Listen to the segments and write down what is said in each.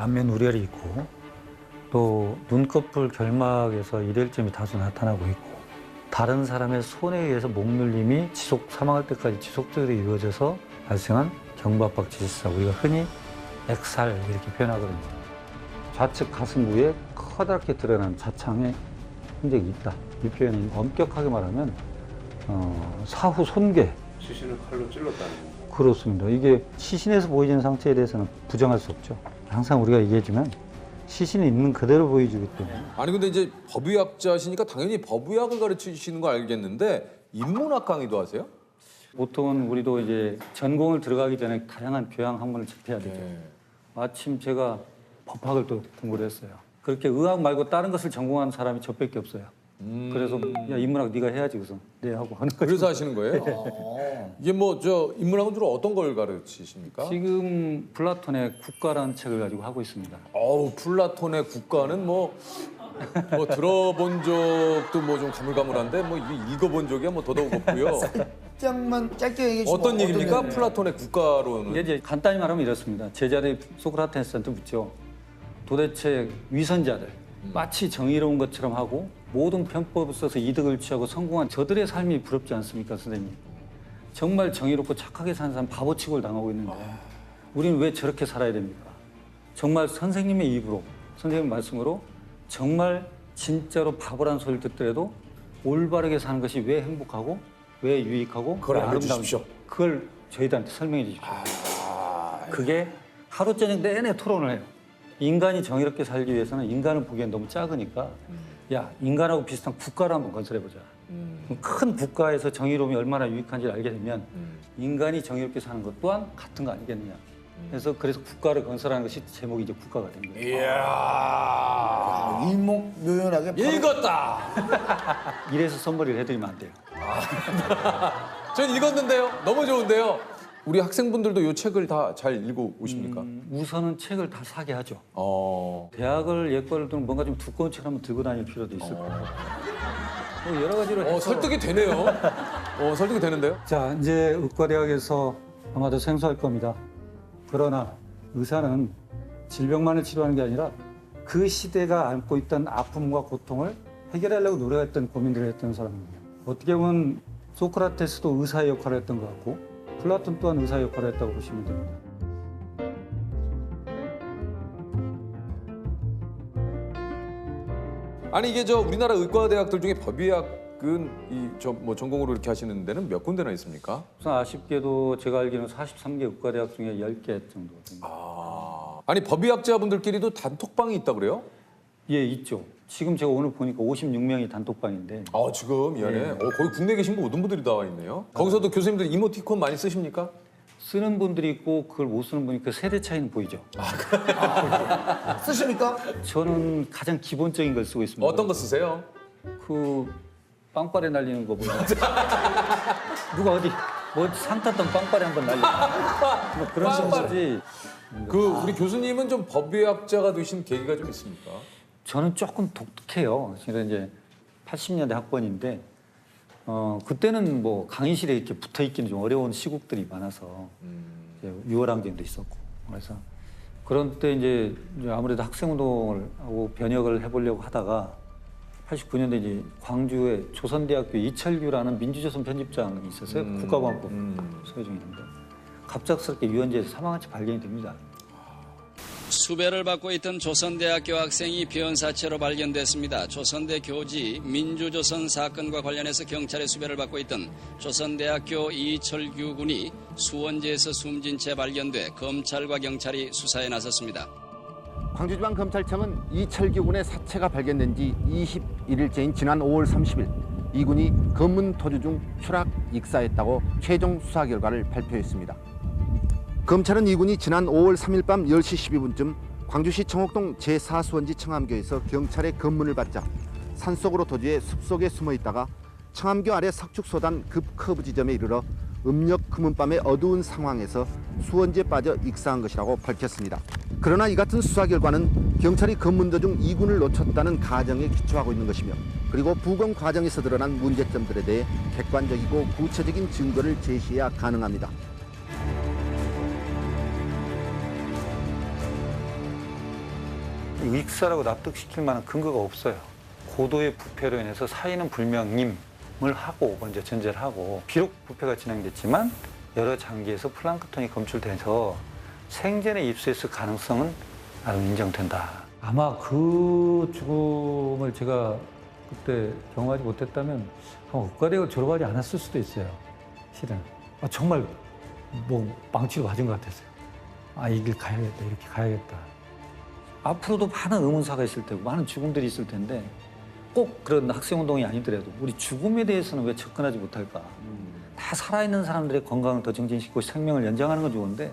안면 우열이 있고 또 눈꺼풀 결막에서 일혈점이 다수 나타나고 있고 다른 사람의 손에 의해서 목눌림이 사망할 때까지 지속적으로 이루어져서 발생한 경부압박 질환, 우리가 흔히 액살 이렇게 표현하거든요. 좌측 가슴부에 커다랗게 드러난 자창의 흔적이 있다. 이 표현은 엄격하게 말하면 사후 손괴. 시신을 칼로 찔렀다는 거죠. 그렇습니다. 이게 시신에서 보이는 상처에 대해서는 부정할 수 없죠. 항상 우리가 얘기하지만 시신이 있는 그대로 보여주기 때문에. 아니 근데 이제 법의학자시니까 당연히 법의학을 가르치시는 거 알겠는데 인문학 강의도 하세요? 보통은 우리도 이제 전공을 들어가기 전에 다양한 교양 학문을 접해야 되죠. 마침 제가 법학을 또 공부를 했어요. 그렇게 의학 말고 다른 것을 전공한 사람이 저밖에 없어요. 그래서 야 인문학 네가 해야지 그래서 네 하고 하는 거죠. 그래서 하시는 거예요? 이게 뭐 저 인문학은 주로 어떤 걸 가르치십니까? 지금 플라톤의 국가라는 책을 가지고 하고 있습니다. 어우 플라톤의 국가는 뭐 들어본 적도 뭐 좀 가물가물한데 뭐 이게 읽어본 적이야 뭐 더더욱 없고요. 살짝만 짧게 얘기해 주시면 어떤 얘기입니까? 내용이에요? 플라톤의 국가로는. 이제 간단히 말하면 이렇습니다. 제자들이 소크라테스한테 묻죠. 도대체 위선자들 마치 정의로운 것처럼 하고 모든 편법을 써서 이득을 취하고 성공한 저들의 삶이 부럽지 않습니까, 선생님? 정말 정의롭고 착하게 사는 사람 바보 취급을 당하고 있는데 우리는 왜 저렇게 살아야 됩니까? 정말 선생님의 입으로, 선생님 말씀으로 정말 진짜로 바보라는 소리를 듣더라도 올바르게 사는 것이 왜 행복하고 왜 유익하고 그걸 왜 알려주십시오. 아름다운지 그걸 저희들한테 설명해 주십시오. 그게 하루 저녁 내내 토론을 해요. 인간이 정의롭게 살기 위해서는 인간을 보기엔 너무 작으니까 야 인간하고 비슷한 국가를 한번 건설해보자. 큰 국가에서 정의로움이 얼마나 유익한지를 알게 되면 인간이 정의롭게 사는 것 또한 같은 거 아니겠느냐. 그래서 국가를 건설하는 것이 제목이 이제 국가가 된 거예요. 이야. 일목요연하게 바로 읽었다. 이래서 선물을 해드리면 안 돼요. 전 읽었는데요. 너무 좋은데요. 우리 학생분들도 이 책을 다 잘 읽어 오십니까? 우선은 책을 다 사게 하죠. 어. 대학을 예과를 두면 뭔가 좀 두꺼운 책 한번 들고 다닐 필요도 있을 거예요. 뭐 여러 가지로 해서 설득이 되네요. 설득이 되는데요. 자, 이제 의과대학에서 아마도 생소할 겁니다. 그러나 의사는 질병만을 치료하는 게 아니라 그 시대가 안고 있던 아픔과 고통을 해결하려고 노력했던 고민들을 했던 사람입니다. 어떻게 보면 소크라테스도 의사의 역할을 했던 것 같고 플라톤 또한 의사의 역할을 했다고 보시면 됩니다. 아니 이게 저 우리나라 의과대학들 중에 법의학은 전공으로 이렇게 하시는 데는 몇 군데나 있습니까? 우선 아쉽게도 제가 알기로는 43개 의과대학 중에 10개 정도 됩니다. 아니 법의학자분들끼리도 단톡방이 있다 그래요? 예, 있죠. 지금 제가 오늘 보니까 56명이 단톡방인데 지금 이 안에 거의 국내에 계신 모든 분들이 나와 있네요. 거기서도 교수님들 이모티콘 많이 쓰십니까? 쓰는 분들이 있고 그걸 못 쓰는 분이 그 세대 차이는 보이죠. 쓰십니까? 저는 가장 기본적인 걸 쓰고 있습니다. 어떤 거 쓰세요? 그 빵빠레 날리는 거 보면 누가 어디 뭐 상탔던 빵빠레 한번 날려. 뭐 그런 식이지. 우리 교수님은 좀 법의학자가 되신 계기가 좀 있습니까? 저는 조금 독특해요. 제가 이제 80년대 학번인데 그때는 뭐 강의실에 이렇게 붙어 있기는 좀 어려운 시국들이 많아서 이제 유월항쟁도 있었고 그래서 그런 때 이제 아무래도 학생운동을 하고 변혁을 해보려고 하다가 89년도에 이제 광주에 조선대학교 이철규라는 민주조선 편집장이 있었어요. 국가보안법 소개 중이었는데 갑작스럽게 유원지에서 사망한 채 발견이 됩니다. 수배를 받고 있던 조선대학교 학생이 변사체로 발견됐습니다. 조선대 교지 민주조선 사건과 관련해서 경찰의 수배를 받고 있던 조선대학교 이철규 군이 수원지에서 숨진 채 발견돼 검찰과 경찰이 수사에 나섰습니다. 광주지방검찰청은 이철규 군의 사체가 발견된 지 21일째인 지난 5월 30일 이 군이 검문 토주 중 추락 익사했다고 최종 수사 결과를 발표했습니다. 검찰은 이 군이 지난 5월 3일 밤 10시 12분쯤 광주시 청옥동 제4수원지 청암교에서 경찰의 검문을 받자 산속으로 도주해 숲속에 숨어 있다가 청암교 아래 석축소단 급커브 지점에 이르러 음력 금은밤의 어두운 상황에서 수원지에 빠져 익사한 것이라고 밝혔습니다. 그러나 이 같은 수사 결과는 경찰이 검문 도중 이 군을 놓쳤다는 가정에 기초하고 있는 것이며 그리고 부검 과정에서 드러난 문제점들에 대해 객관적이고 구체적인 증거를 제시해야 가능합니다. 익사라고 납득시킬 만한 근거가 없어요. 고도의 부패로 인해서 사인은 불명임을 하고 먼저 전제를 하고 비록 부패가 진행됐지만 여러 장기에서 플랑크톤이 검출돼서 생전에 입수했을 가능성은 나도 인정된다. 아마 그 죽음을 제가 그때 경험하지 못했다면 의과대학을 졸업하지 않았을 수도 있어요. 실은 정말 뭐 망치로 맞은 것 같았어요. 이 길 가야겠다, 이렇게 가야겠다. 앞으로도 많은 의문사가 있을 테고 많은 죽음들이 있을 텐데 꼭 그런 학생운동이 아니더라도 우리 죽음에 대해서는 왜 접근하지 못할까? 다 살아있는 사람들의 건강을 더 증진시키고 생명을 연장하는 건 좋은데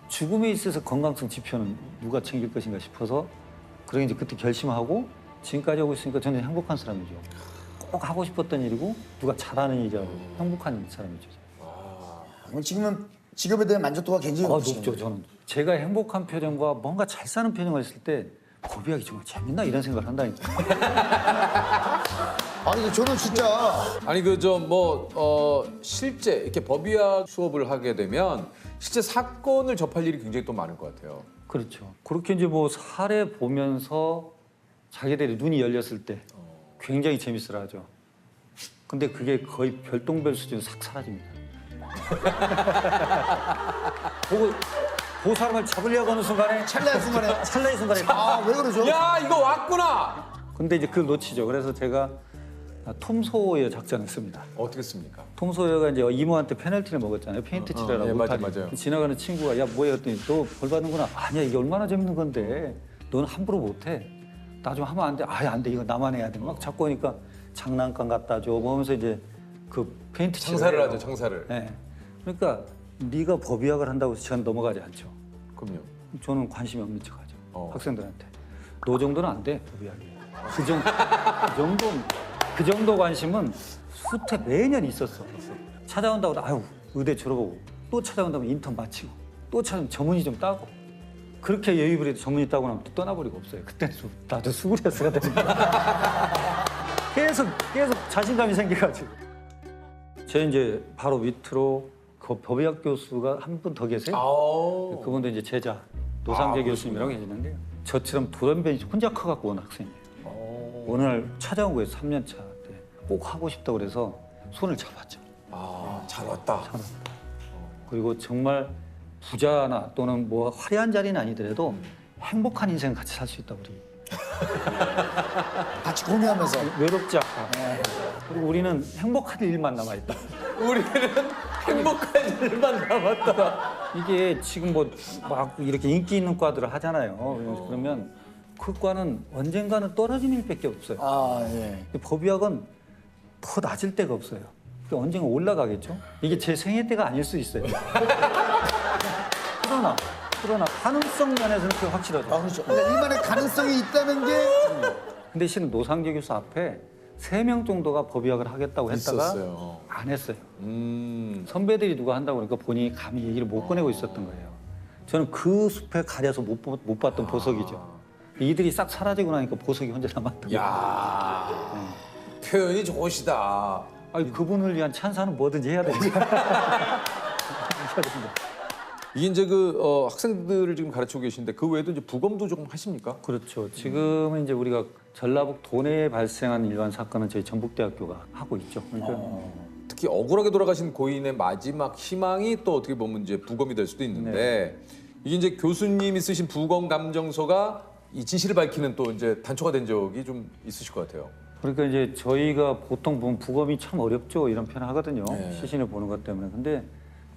죽음에 있어서 건강성 지표는 누가 챙길 것인가 싶어서 그러게 이제 그때 결심하고 지금까지 하고 있으니까 저는 행복한 사람이죠. 꼭 하고 싶었던 일이고 누가 잘하는 일이라고 행복한 사람이죠. 그럼 지금은 직업에 대한 만족도가 굉장히 높죠. 저는 제가 행복한 표정과 뭔가 잘 사는 표정을 했을 때 법의학이 정말 재밌나 이런 생각을 한다니까. 아니 저는 진짜 아니 실제 이렇게 법의학 수업을 하게 되면 실제 사건을 접할 일이 굉장히 또 많을 것 같아요. 그렇죠. 그렇게 이제 뭐 사례 보면서 자기들이 눈이 열렸을 때 굉장히 재밌어하죠. 근데 그게 거의 별똥별 수준으로 싹 사라집니다. 그 사람을 잡으려고 하는 순간에 찰나의 순간에 왜 그러죠? 야, 이거 왔구나. 근데 이제 그걸 놓치죠. 그래서 제가 톰 소어의 작전을 씁니다. 어떻게 씁니까? 톰 소어가 이제 이모한테 페널티를 먹었잖아요. 페인트 칠하라고. 예, 못하니. 맞아요. 지나가는 친구가 야 뭐야 했더니 너 벌 받는구나. 아니야 이게 얼마나 재밌는 건데. 넌 함부로 못해. 나 좀 하면 안 돼. 안 돼. 이거 나만 해야 돼. 막 자꾸 하니까 장난감 갖다 줘. 뭐 하면서 이제 그 페인트 장사를 칠을 하죠, 장사를. 네. 그러니까 네가 법의학을 한다고 해서 저는 넘어가지 않죠. 그럼요. 저는 관심이 없는 척하죠. 어. 학생들한테. 너 정도는 안 돼, 법의학이. 그 정도 관심은 수태 매년 있었어. 찾아온다고 아유 의대 졸업하고 또 찾아온다면 인턴 마치고 또 찾아오면 전문의 좀 따고 그렇게 예의 부리도 전문의 따고 나면 또 떠나버리고 없어요. 그때는 나도 스그레스가 되니까 계속 자신감이 생겨가지고 제 이제 바로 밑으로 그 법의학 교수가 한 분 더 계세요. 아우. 그분도 이제 제자 노상재 교수님이라고 계시는데요. 저처럼 돌연변이 혼자 커갖고 온 학생이에요. 어느 날 찾아온 거예요. 3년 차 때 꼭 하고 싶다고 그래서 손을 잡았죠. 잘 왔다. 그리고 정말 부자나 또는 뭐 화려한 자리는 아니더라도 행복한 인생 같이 살 수 있다 우리. 같이 공유하면서 외롭지 않고. 그리고 우리는 행복한 일만 남아 있다. 우리는 행복한 일만 남았다. 이게 지금 뭐 막 이렇게 인기 있는 과들을 하잖아요. 그러면 그 과는 언젠가는 떨어지는 일밖에 없어요. 예. 근데 법의학은 더 낮을 데가 없어요. 그러니까 언젠가 올라가겠죠. 이게 제 생애 때가 아닐 수 있어요. 그러나 가능성 면에서는 그게 확실하죠. 그렇죠. 그러니까 일만의 가능성이 있다는 게 근데 실은 노상재 교수 앞에 3명 정도가 법의학을 하겠다고 했다가 있었어요. 안 했어요. 선배들이 누가 한다고 그러니까 본인이 감히 얘기를 못 꺼내고 있었던 거예요. 저는 그 숲에 가려서 못 봤던 보석이죠. 이들이 싹 사라지고 나니까 보석이 혼자 남았던 거예요. 야, 표현이 좋으시다. 아니, 그분을 위한 찬사는 뭐든지 해야 되죠. 이게 이제 학생들을 지금 가르치고 계신데 그 외에도 이제 부검도 조금 하십니까? 그렇죠. 지금은 이제 우리가 전라북 도내에 발생한 일반 사건은 저희 전북대학교가 하고 있죠. 그러니까 특히 억울하게 돌아가신 고인의 마지막 희망이 또 어떻게 보면 이제 부검이 될 수도 있는데 이게 이제 교수님이 쓰신 부검 감정서가 이 진실을 밝히는 또 이제 단초가 된 적이 좀 있으실 것 같아요. 그러니까 이제 저희가 보통 보면 부검이 참 어렵죠. 이런 표현을 하거든요. 네. 시신을 보는 것 때문에. 근데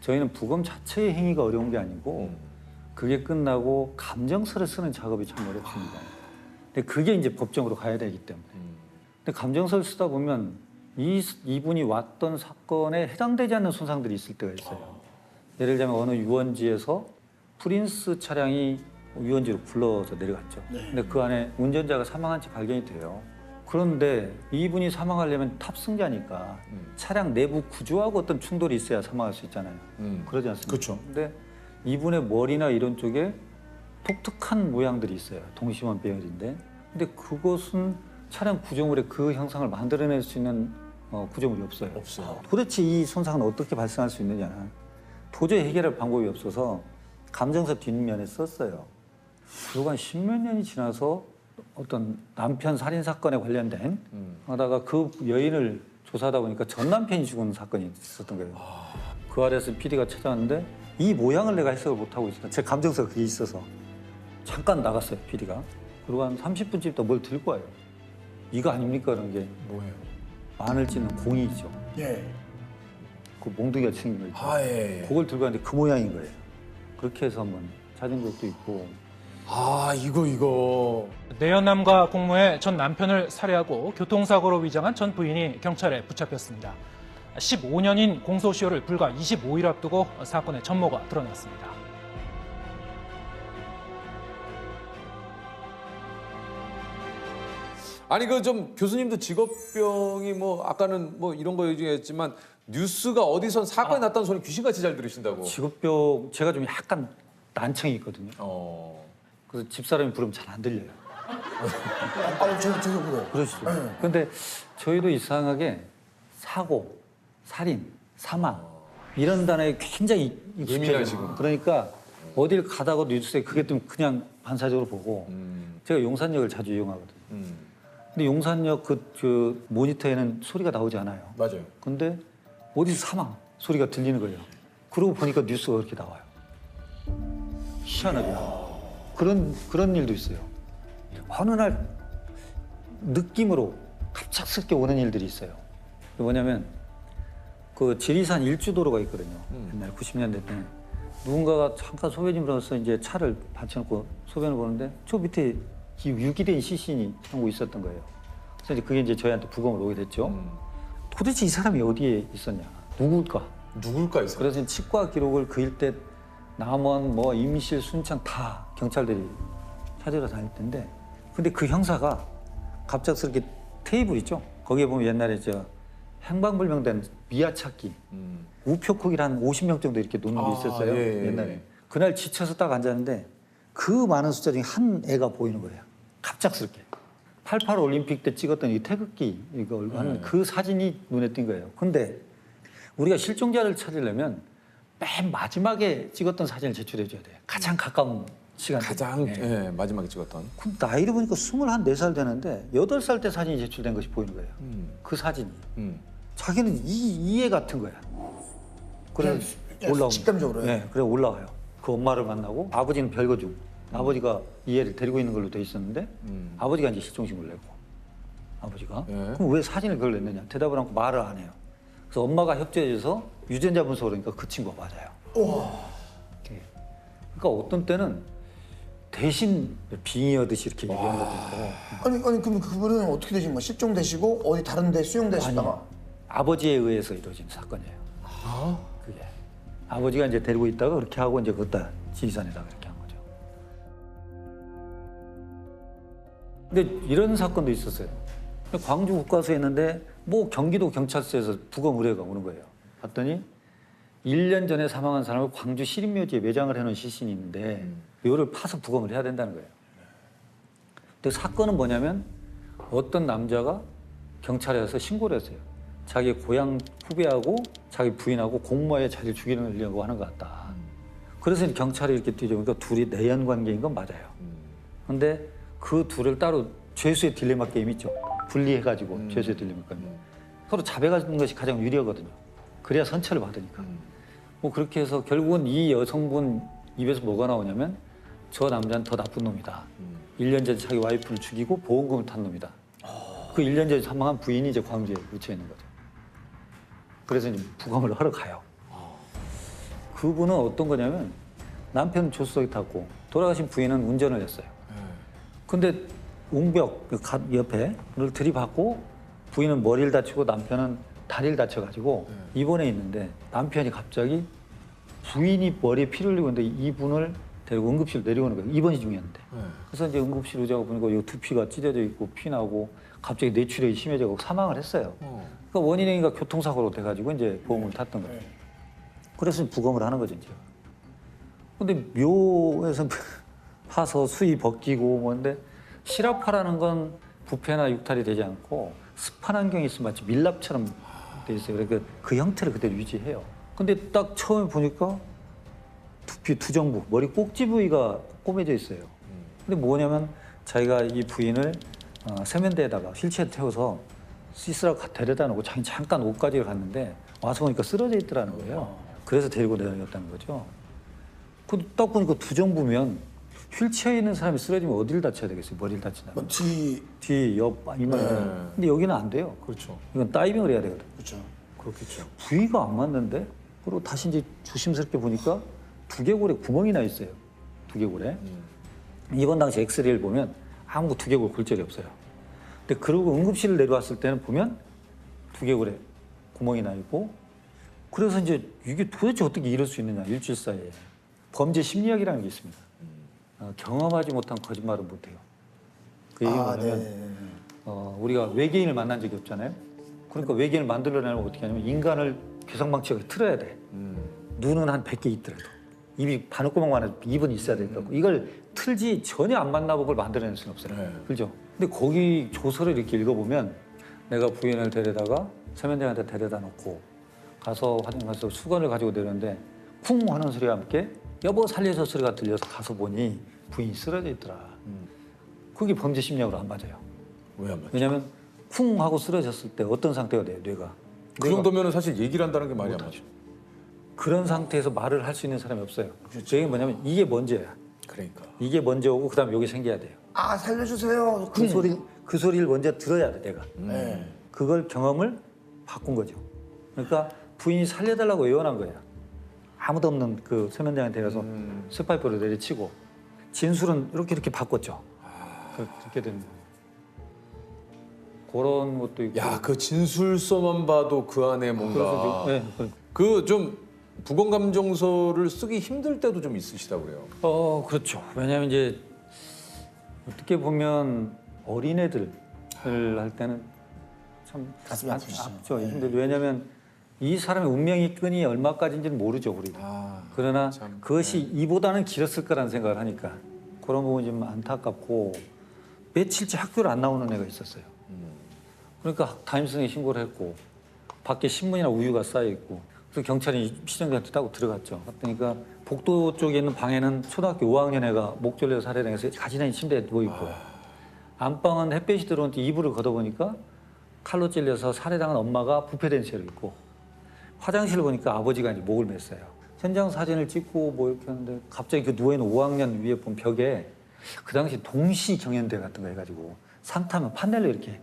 저희는 부검 자체의 행위가 어려운 게 아니고 그게 끝나고 감정서를 쓰는 작업이 참 어렵습니다. 근데 그게 이제 법정으로 가야 되기 때문에. 근데 감정서를 쓰다 보면 이분이 왔던 사건에 해당되지 않는 손상들이 있을 때가 있어요. 예를 들자면 어느 유원지에서 프린스 차량이 유원지로 굴러서 내려갔죠. 근데 그 안에 운전자가 사망한 채 발견이 돼요. 그런데 이분이 사망하려면 탑승자니까 차량 내부 구조하고 어떤 충돌이 있어야 사망할 수 있잖아요. 그러지 않습니까? 그렇죠. 근데 이분의 머리나 이런 쪽에 독특한 모양들이 있어요. 동심원 배열인데. 근데 그것은 차량 구조물의 그 형상을 만들어낼 수 있는 구조물이 없어요. 도대체 이 손상은 어떻게 발생할 수 있느냐. 도저히 해결할 방법이 없어서 감정서 뒷면에 썼어요. 그러고 한 십몇 년이 지나서 어떤 남편 살인 사건에 관련된 하다가 그 여인을 조사하다 보니까 전 남편이 죽은 사건이 있었던 거예요. 그 아래서 PD가 찾아왔는데 이 모양을 내가 해석을 못하고 있었다. 제 감정서가 그게 있어서 잠깐 나갔어요, PD가. 그리고 한 30분쯤 있다 뭘 들고 와요. 이거 아닙니까? 그런 게 뭐예요? 마늘 찌는 공이죠. 예. 그 몽둥이가 생긴 거 있죠. 아 예. 그걸 들고 왔는데 그 모양인 거예요. 그렇게 해서 한번 찾은 적도 있고. 아 이거. 내연남과 공모해 전 남편을 살해하고 교통사고로 위장한 전 부인이 경찰에 붙잡혔습니다. 15년인 공소시효를 불과 25일 앞두고 사건의 전모가 드러났습니다. 아니 그 좀 교수님도 직업병이 뭐 아까는 뭐 이런 거 얘기했지만 뉴스가 어디선 사건이 났다는 소리 귀신같이 잘 들으신다고. 직업병 제가 좀 약간 난청이 있거든요. 그래서 집사람이 부르면 잘 안 들려요. 저도 그래요. 그러시죠. 근데 저희도 이상하게 사고, 살인, 사망 이런 단어에 굉장히 익숙해요. 예민하시구나. 그러니까 어딜 가다가 뉴스에 그게 좀 그냥 반사적으로 보고 제가 용산역을 자주 이용하거든요. 근데 용산역 그 모니터에는 소리가 나오지 않아요. 맞아요. 근데 어디서 사망 소리가 들리는 거예요. 그러고 보니까 뉴스가 그렇게 나와요. 희한하게. 그런 일도 있어요. 어느 날 느낌으로 갑작스럽게 오는 일들이 있어요. 뭐냐면 그 지리산 일주도로가 있거든요. 옛날 90년대 때 누군가가 잠깐 소변이 물어서 이제 차를 받쳐놓고 소변을 보는데 저 밑에 유기된 시신이 하고 있었던 거예요. 그래서 이제 그게 이제 저희한테 부검을 오게 됐죠. 도대체 이 사람이 어디에 있었냐? 누굴까? 누굴까 있어? 그래서 치과 기록을 그 일대 남원, 뭐 임실, 순창 다 경찰들이 찾으러 다닐 텐데, 근데 그 형사가 갑작스럽게 테이블 있죠? 거기에 보면 옛날에 저 행방불명된 미아 찾기, 우표코기를 한 50명 정도 이렇게 놓는 게 있었어요. 예. 옛날에. 그날 지쳐서 딱 앉았는데 그 많은 숫자 중에 한 애가 보이는 거예요. 갑작스럽게. 88 올림픽 때 찍었던 이 태극기 이거 하는 그 사진이 눈에 띈 거예요. 근데 우리가 실종자를 찾으려면 맨 마지막에 찍었던 사진을 제출해 줘야 돼요. 가장 가까운 시간. 가장 마지막에 찍었던. 그럼 나이를 보니까 24살 되는데 8살 때 사진이 제출된 것이 보이는 거예요. 그 사진이. 자기는 이 애 같은 거야. 그래 올라오면. 직감적으로요? 네, 그래 올라와요. 그 엄마를 만나고 아버지는 별거 중. 아버지가 이 애를 데리고 있는 걸로 돼 있었는데 아버지가 이제 실종신고를 내고 아버지가 그럼 왜 사진을 그걸 냈느냐 대답을 않고 말을 안 해요. 그래서 엄마가 협조해줘서 유전자 분석을 하니까 그 친구가 맞아요. 그러니까 어떤 때는 대신 빙의하듯이 이렇게 얘기하는 것도 있고 아니 그럼 그분은 어떻게 되신 거예요? 실종되시고 어디 다른 데 수용되시다가 아버지에 의해서 이루어진 사건이에요. 그게 아버지가 이제 데리고 있다가 그렇게 하고 이제 그것다 지리산에다가 이렇게 한 거죠. 근데 이런 사건도 있었어요. 광주 국과수에 있는데 뭐 경기도 경찰서에서 부검 의뢰가 오는 거예요. 봤더니 1년 전에 사망한 사람을 광주 시립묘지에 매장을 해놓은 시신이 있는데 묘를 파서 부검을 해야 된다는 거예요. 근데 사건은 뭐냐면 어떤 남자가 경찰에 와서 신고를 했어요. 자기 고향 후배하고 자기 부인하고 공모에 자기를 죽이려고 하는 것 같다. 그래서 경찰이 이렇게 뒤져보니까 둘이 내연 관계인 건 맞아요. 근데 그 둘을 따로 죄수의 딜레마 게임 있죠. 분리해가지고 죄수의 딜레마 게임. 서로 자백하는 것이 가장 유리하거든요. 그래야 선처를 받으니까. 뭐 그렇게 해서 결국은 이 여성분 입에서 뭐가 나오냐면 저 남자는 더 나쁜 놈이다. 1년 전에 자기 와이프를 죽이고 보험금을 탄 놈이다. 그 1년 전에 사망한 부인이 이제 광주에 묻혀 있는 거죠. 그래서 이제 부검을 하러 가요. 그분은 어떤 거냐면 남편은 조수석에 탔고 돌아가신 부인은 운전을 했어요. 근데 웅벽 옆에를 들이받고 부인은 머리를 다치고 남편은 다리를 다쳐가지고 입원해 있는데 남편이 갑자기 부인이 머리에 피를 흘리고 있는데 이분을 데리고 응급실로 내려오는 거예요. 입원이 중이었는데. 그래서 이제 응급실 의자가 보니까 이 두피가 찢어져 있고 피 나고 갑자기 뇌출혈이 심해져서 사망을 했어요. 그러니까 원인이가 교통사고로 돼가지고 이제 보험을 탔던 거예요. 그래서 부검을 하는 거죠, 이제. 근데 묘에서 파서 수위 벗기고 뭔데 실압파라는 건 부패나 육탈이 되지 않고 습한 환경이 있으면 마치 밀랍처럼 돼 있어요. 그러니까 그 형태를 그대로 유지해요. 근데 딱 처음에 보니까 두피 두정부, 머리 꼭지 부위가 꼬매져 있어요. 근데 뭐냐면 자기가 이 부인을 세면대에다가 휠체어 태워서 스위스라고 데려다 놓고 자기 잠깐 옷가지를 갔는데 와서 보니까 쓰러져 있더라는 거예요. 그래서 데리고 내다녔다는 거죠. 딱 보니까 두 정부면 휠체어에 있는 사람이 쓰러지면 어디를 다쳐야 되겠어요? 머리를 다친다. 뭐 뒤, 옆, 이마. 근데 여기는 안 돼요. 그렇죠. 이건 다이빙을 해야 되거든. 그렇죠. 그렇겠죠. 부위가 안 맞는데 그리고 다시 이제 조심스럽게 보니까 두개골에 구멍이 나 있어요. 두개골에. 이번 당시 엑스레이를 보면 아무 두개골 골절이 없어요. 근데 그러고 응급실을 내려왔을 때는 보면 두개골에 구멍이 나 있고 그래서 이제 이게 도대체 어떻게 이럴 수 있느냐 일주일 사이에 범죄 심리학이라는 게 있습니다. 경험하지 못한 거짓말은 못해요. 그 얘기는 뭐냐면 우리가 외계인을 만난 적이 없잖아요. 그러니까 외계인을 만들어내려면 어떻게 하냐면 인간을 괴상망측하게 틀어야 돼. 눈은 한 100개 있더라도 입이 바늘구멍만 해도 입은 있어야 될 것 같고 이걸 틀지 전혀 안 만나본 걸 만들어낼 수는 없어요. 네. 그죠? 근데 거기 조서를 이렇게 읽어보면 내가 부인을 데려다가 세면대한테 데려다 놓고 가서 화장 가서 수건을 가지고 내렸는데 쿵 하는 소리와 함께 여보 살려줘 소리가 들려서 가서 보니 부인이 쓰러져 있더라. 그게 범죄 심리학으로 안 맞아요. 왜 안 맞죠? 왜냐하면 쿵 하고 쓰러졌을 때 어떤 상태가 돼요, 뇌가. 그 정도면 사실 얘기를 한다는 게 말이 안 맞죠. 그런 상태에서 말을 할 수 있는 사람이 없어요. 그게 뭐냐면 이게 먼저야. 그러니까. 이게 먼저 오고 그다음에 여기 생겨야 돼요. 아 살려주세요. 그 소리를 먼저 들어야 돼, 내가. 네. 그걸 경험을 바꾼 거죠. 그러니까 부인이 살려달라고 애원한 거예요. 아무도 없는 그 세면대에 데려서 쇠파이프로 내리치고 진술은 이렇게 바꿨죠. 그렇게 된 그런 것도 있고. 야, 그 진술서만 봐도 그 안에 뭔가 네, 그 좀 부검 감정서를 쓰기 힘들 때도 좀 있으시다고 그래요. 그렇죠. 왜냐하면 이제 어떻게 보면 어린애들을 할 때는 참 가슴이 아프시죠. 아프죠. 힘들죠. 왜냐하면 이 사람의 운명의 끈이 얼마까지인지는 모르죠, 우리가. 그러나 참, 그것이 이보다는 길었을 거라는 생각을 하니까 그런 부분이 좀 안타깝고 며칠째 학교를 안 나오는 애가 있었어요. 그러니까 담임선생이 신고를 했고 밖에 신문이나 우유가 쌓여 있고 그래서 경찰이 시정자한테 따고 들어갔죠. 그러니까 복도 쪽에 있는 방에는 초등학교 5학년 애가 목 졸려 살해당해서 가지런히 침대에 누워 있고 안방은 햇볕이 들어오는 때 이불을 걷어보니까 칼로 찔려서 살해당한 엄마가 부패된 채로 있고 화장실을 보니까 아버지가 이제 목을 맸어요. 현장 사진을 찍고 뭐 이렇게 하는데 갑자기 그 누워있는 5학년 위에 본 벽에 그 당시 동시 경연대 같은 거 해가지고 상 타면 판넬로 이렇게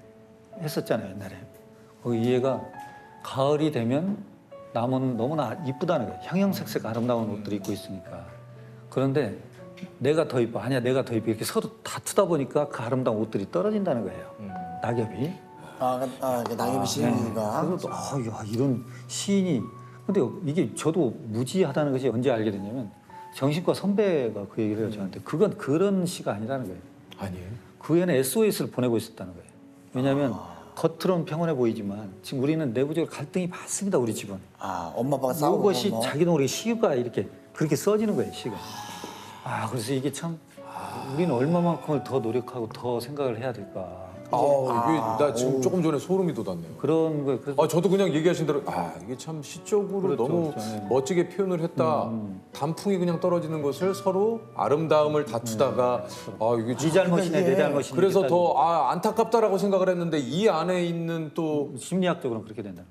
했었잖아요, 옛날에. 거기 이 애가 가을이 되면 나무는 너무나 이쁘다는 거예요. 형형색색 아름다운 옷들을 입고 있으니까. 그런데 내가 더 이뻐, 아니야 내가 더 이뻐 이렇게 서로 다투다 보니까 그 아름다운 옷들이 떨어진다는 거예요. 낙엽이. 낙엽이 시인이가. 그래서 야, 이런 시인이. 근데 이게 저도 무지하다는 것이 언제 알게 됐냐면 정신과 선배가 그 얘기를 해요, 저한테. 그건 그런 시가 아니라는 거예요. 아니에요. 그 애는 SOS를 보내고 있었다는 거예요. 왜냐하면 겉으로는 평온해 보이지만 지금 우리는 내부적으로 갈등이 많습니다, 우리 집은. 엄마 아빠가 싸우고 이것이 뭐. 자기는 우리 시가 이렇게 그렇게 써지는 거예요, 시가. 그래서 이게 참 우리는 얼마만큼을 더 노력하고 더 생각을 해야 될까. 이게 나 지금 조금 전에 소름이 돋았네요. 그런 거예요. 그래서 저도 그냥 얘기하신 대로 이게 참 시적으로 그렇죠, 너무 그렇죠. 네. 멋지게 표현을 했다. 단풍이 그냥 떨어지는 것을 서로 아름다움을 다투다가 이게 네 잘못이네, 내 잘못이네. 그래서 더 안타깝다라고 생각을 했는데 이 안에 있는 또 심리학적으로는 그렇게 된다는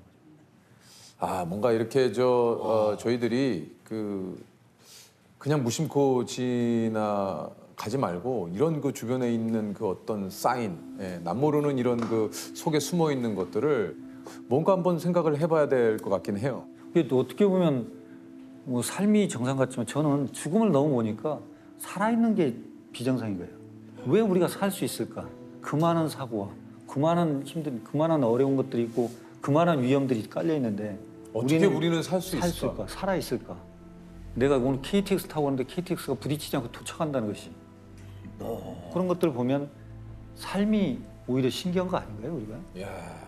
거죠. 뭔가 이렇게 저희들이 그냥 무심코 지나가지 말고 이런 그 주변에 있는 그 어떤 사인, 남모르는 이런 그 속에 숨어 있는 것들을 뭔가 한번 생각을 해봐야 될 것 같긴 해요. 이게 또 어떻게 보면 뭐 삶이 정상 같지만 저는 죽음을 너무 보니까 살아있는 게 비정상인 거예요. 왜 우리가 살 수 있을까? 그 많은 사고와 그 많은 힘든, 그 많은 어려운 것들이 있고 그 많은 위험들이 깔려 있는데 어떻게 우리는 살 수 있을까? 살아 있을까? 내가 오늘 KTX 타고 오는데 KTX가 부딪히지 않고 도착한다는 것이 그런 것들을 보면 삶이 오히려 신기한 거 아닌가요, 우리가? 야.